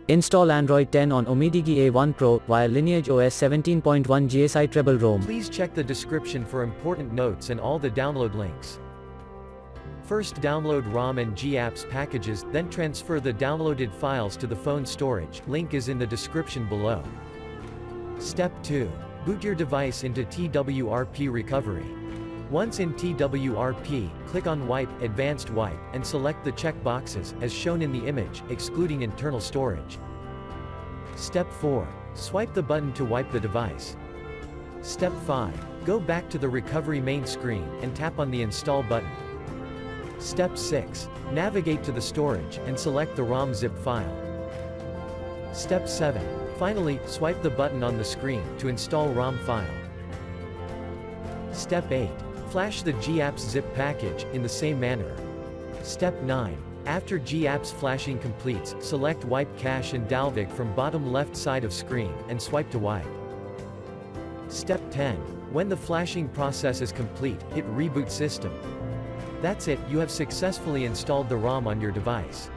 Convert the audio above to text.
Install Android 10 on UMIDIGI A1 Pro via LineageOS 17.1 GSI Treble ROM. Please check the description for important notes and all the download links. First download ROM and GApps packages, then transfer the downloaded files to the phone storage. Link is in the description below. Step 2. Boot your device into TWRP recovery. Once in TWRP, click on Wipe, Advanced Wipe, and select the check boxes, as shown in the image, excluding internal storage. Step 4. Swipe the button to wipe the device. Step 5. Go back to the recovery main screen, and tap on the Install button. Step 6. Navigate to the storage, and select the ROM zip file. Step 7. Finally, swipe the button on the screen, to install ROM file. Step 8. Flash the GApps zip package, in the same manner. Step 9. After GApps flashing completes, select Wipe Cache and Dalvik from bottom left side of screen, and swipe to wipe. Step 10. When the flashing process is complete, hit Reboot System. That's it, you have successfully installed the ROM on your device.